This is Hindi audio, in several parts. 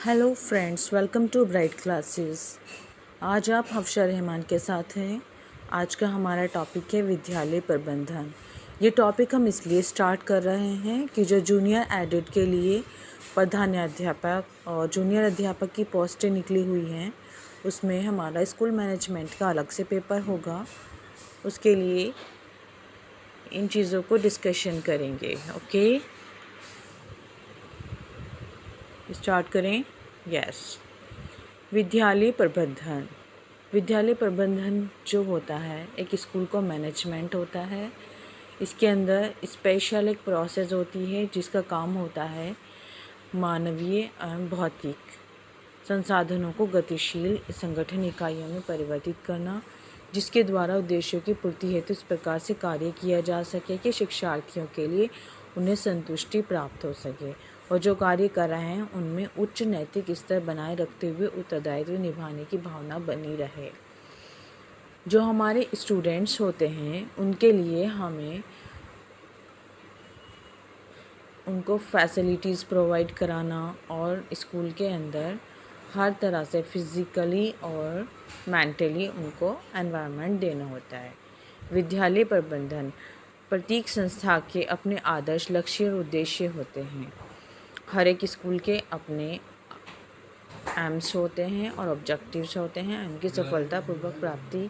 Hello friends, welcome to bright classes. आज आप हफ्शा रहमान के साथ हैं। आज का हमारा टॉपिक है विद्यालय प्रबंधन। ये टॉपिक हम इसलिए स्टार्ट कर रहे हैं कि जो जूनियर एडिट के लिए प्रधानाध्यापक और जूनियर अध्यापक की पोस्टें निकली हुई हैं, उसमें हमारा स्कूल मैनेजमेंट का अलग से पेपर होगा। उसके लिए इन चीज़ों को डिस्कशन करेंगे। ओके, स्टार्ट करें। यस, विद्यालय प्रबंधन जो होता है, एक स्कूल का मैनेजमेंट होता है। इसके अंदर स्पेशल एक प्रोसेस होती है जिसका काम होता है मानवीय एवं भौतिक संसाधनों को गतिशील संगठन इकाइयों में परिवर्तित करना, जिसके द्वारा उद्देश्यों की पूर्ति हेतु इस प्रकार से कार्य किया जा सके कि शिक्षार्थियों के लिए उन्हें संतुष्टि प्राप्त हो सके और जो कार्य कर रहे हैं उनमें उच्च नैतिक स्तर बनाए रखते हुए उत्तरदायित्व निभाने की भावना बनी रहे। जो हमारे स्टूडेंट्स होते हैं उनके लिए हमें उनको फैसिलिटीज़ प्रोवाइड कराना और स्कूल के अंदर हर तरह से फिज़िकली और मेंटली उनको एनवायरनमेंट देना होता है। विद्यालय प्रबंधन प्रत्येक संस्था के अपने आदर्श, लक्ष्य और उद्देश्य होते हैं। हर एक स्कूल के अपने एम्स होते हैं और ऑब्जेक्टिव्स होते हैं। उनकी सफलतापूर्वक प्राप्ति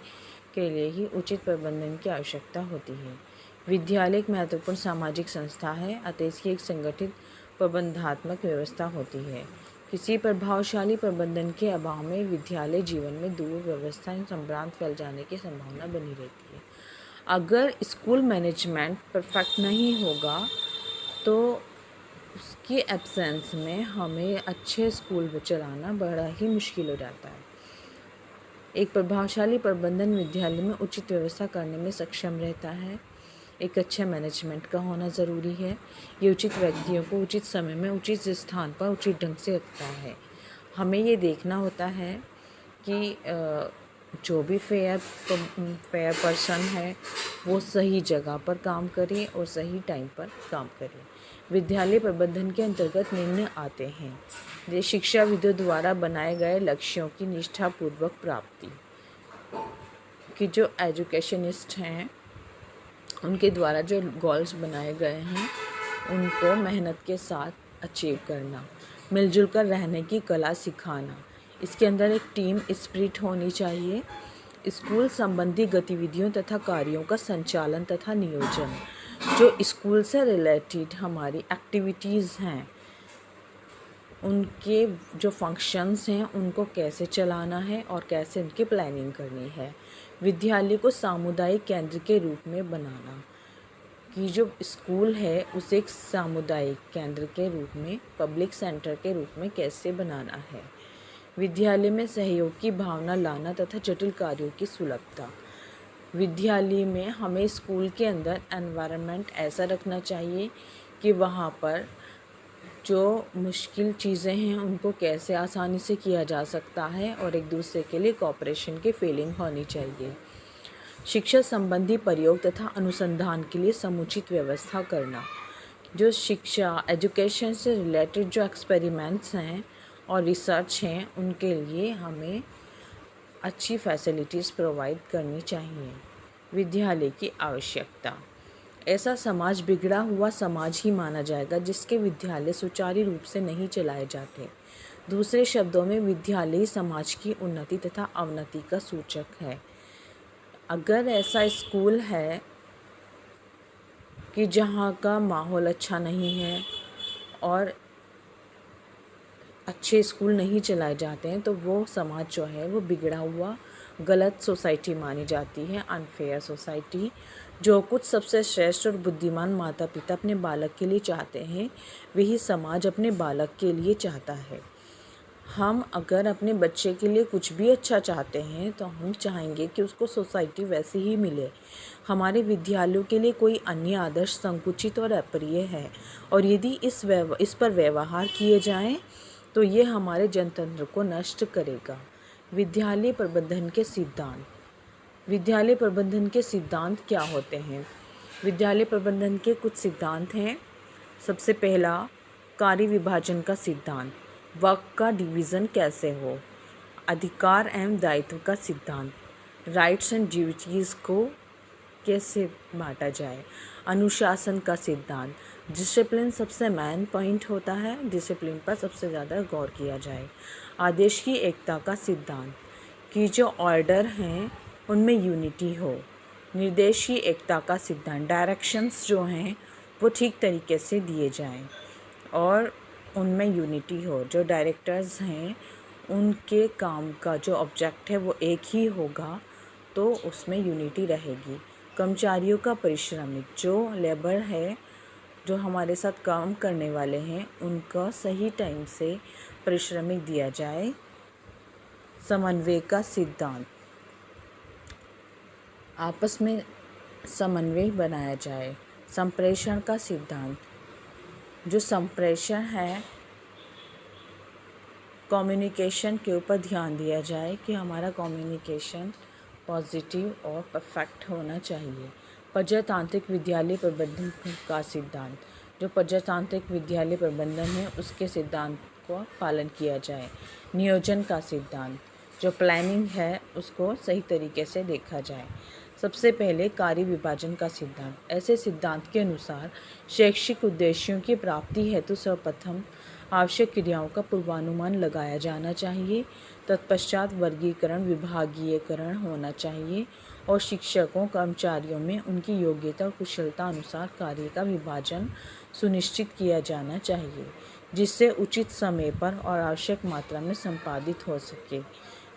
के लिए ही उचित प्रबंधन की आवश्यकता होती है। विद्यालय एक महत्वपूर्ण सामाजिक संस्था है, अतः इसकी एक संगठित प्रबंधात्मक व्यवस्था होती है। किसी प्रभावशाली प्रबंधन के अभाव में विद्यालय जीवन में दुर्व्यवस्था एवं संभ्रांत फैल जाने की संभावना बनी रहती है। अगर स्कूल मैनेजमेंट परफेक्ट नहीं होगा तो उसकी एब्सेंस में हमें अच्छे स्कूल चलाना बड़ा ही मुश्किल हो जाता है। एक प्रभावशाली प्रबंधन विद्यालय में उचित व्यवस्था करने में सक्षम रहता है। एक अच्छे मैनेजमेंट का होना ज़रूरी है। ये उचित व्यक्तियों को उचित समय में उचित स्थान पर उचित ढंग से रखता है। हमें ये देखना होता है कि जो भी फेयर पर्सन है वो सही जगह पर काम करे और सही टाइम पर काम करे। विद्यालय प्रबंधन के अंतर्गत निम्न आते हैं। ये शिक्षाविदों द्वारा बनाए गए लक्ष्यों की निष्ठापूर्वक प्राप्ति, कि जो एजुकेशनिस्ट हैं उनके द्वारा जो गोल्स बनाए गए हैं उनको मेहनत के साथ अचीव करना, मिलजुल कर रहने की कला सिखाना। इसके अंदर एक टीम स्पिरिट होनी चाहिए। स्कूल संबंधी गतिविधियों तथा कार्यों का संचालन तथा नियोजन, जो स्कूल से रिलेटेड हमारी एक्टिविटीज़ हैं उनके जो फंक्शंस हैं उनको कैसे चलाना है और कैसे उनकी प्लानिंग करनी है। विद्यालय को सामुदायिक केंद्र के रूप में बनाना, कि जो स्कूल है उसे एक सामुदायिक केंद्र के रूप में, पब्लिक सेंटर के रूप में कैसे बनाना है। विद्यालय में सहयोग की भावना लाना तथा जटिल कार्यों की सुलभता। विद्यालय में हमें स्कूल के अंदर एनवायरनमेंट ऐसा रखना चाहिए कि वहाँ पर जो मुश्किल चीज़ें हैं उनको कैसे आसानी से किया जा सकता है और एक दूसरे के लिए कोऑपरेशन की फीलिंग होनी चाहिए। शिक्षा संबंधी प्रयोग तथा अनुसंधान के लिए समुचित व्यवस्था करना। जो शिक्षा एजुकेशन से रिलेटेड जो एक्सपेरिमेंट्स हैं और रिसर्च हैं उनके लिए हमें अच्छी फैसिलिटीज़ प्रोवाइड करनी चाहिए। विद्यालय की आवश्यकता, ऐसा समाज बिगड़ा हुआ समाज ही माना जाएगा जिसके विद्यालय सुचारू रूप से नहीं चलाए जाते। दूसरे शब्दों में विद्यालय समाज की उन्नति तथा अवनति का सूचक है। अगर ऐसा स्कूल है कि जहाँ का माहौल अच्छा नहीं है और अच्छे स्कूल नहीं चलाए जाते हैं तो वो समाज जो है वो बिगड़ा हुआ गलत सोसाइटी मानी जाती है, अनफेयर सोसाइटी। जो कुछ सबसे श्रेष्ठ और बुद्धिमान माता पिता अपने बालक के लिए चाहते हैं वही समाज अपने बालक के लिए चाहता है। हम अगर अपने बच्चे के लिए कुछ भी अच्छा चाहते हैं तो हम चाहेंगे कि उसको सोसाइटी वैसी ही मिले। हमारे विद्यालयों के लिए कोई अन्य आदर्श संकुचित और अप्रिय है और यदि इस पर व्यवहार किए जाएं तो ये हमारे जनतंत्र को नष्ट करेगा। विद्यालय प्रबंधन के सिद्धांत। विद्यालय प्रबंधन के सिद्धांत क्या होते हैं? विद्यालय प्रबंधन के कुछ सिद्धांत हैं। सबसे पहला, कार्य विभाजन का सिद्धांत। वर्क का डिवीज़न कैसे हो, अधिकार एवं दायित्व का सिद्धांत, राइट्स एंड ड्यूटीज़ को कैसे बांटा जाए, अनुशासन का सिद्धांत, डिसिप्लिन सबसे मेन पॉइंट होता है, डिसिप्लिन पर सबसे ज़्यादा गौर किया जाए, आदेश की एकता का सिद्धांत कि जो ऑर्डर हैं उनमें यूनिटी हो, निर्देश की एकता का सिद्धांत, डायरेक्शंस जो हैं वो ठीक तरीके से दिए जाएं और उनमें यूनिटी हो, जो डायरेक्टर्स हैं उनके काम का जो ऑब्जेक्ट है वो एक ही होगा तो उसमें यूनिटी रहेगी। कर्मचारियों का परिश्रमिक, जो लेबर है, जो हमारे साथ काम करने वाले हैं उनका सही टाइम से परिश्रमिक दिया जाए। समन्वय का सिद्धांत, आपस में समन्वय बनाया जाए। संप्रेषण का सिद्धांत, जो संप्रेषण है कम्युनिकेशन के ऊपर ध्यान दिया जाए कि हमारा कम्युनिकेशन पॉजिटिव और परफेक्ट होना चाहिए। प्रजातांत्रिक विद्यालय प्रबंधन का सिद्धांत, जो प्रजातांत्रिक विद्यालय प्रबंधन है उसके सिद्धांत को पालन किया जाए। नियोजन का सिद्धांत, जो प्लानिंग है उसको सही तरीके से देखा जाए। सबसे पहले कार्य विभाजन का सिद्धांत, ऐसे सिद्धांत के अनुसार शैक्षिक उद्देश्यों की प्राप्ति हेतु सर्वप्रथम आवश्यक क्रियाओं का पूर्वानुमान लगाया जाना चाहिए, तत्पश्चात वर्गीकरण विभागीयकरण होना चाहिए और शिक्षकों कर्मचारियों में उनकी योग्यता और कुशलता अनुसार कार्य का विभाजन सुनिश्चित किया जाना चाहिए, जिससे उचित समय पर और आवश्यक मात्रा में संपादित हो सके।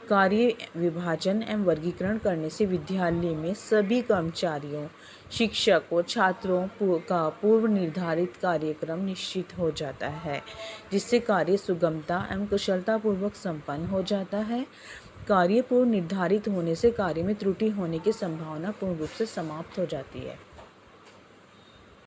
कार्य विभाजन एवं वर्गीकरण करने से विद्यालय में सभी कर्मचारियों, शिक्षकों, छात्रों का पूर्व निर्धारित कार्यक्रम निश्चित हो जाता है, जिससे कार्य सुगमता एवं कुशलतापूर्वक संपन्न हो जाता है। कार्य पूर्व निर्धारित होने से कार्य में त्रुटि होने की संभावना पूर्ण रूप से समाप्त हो जाती है।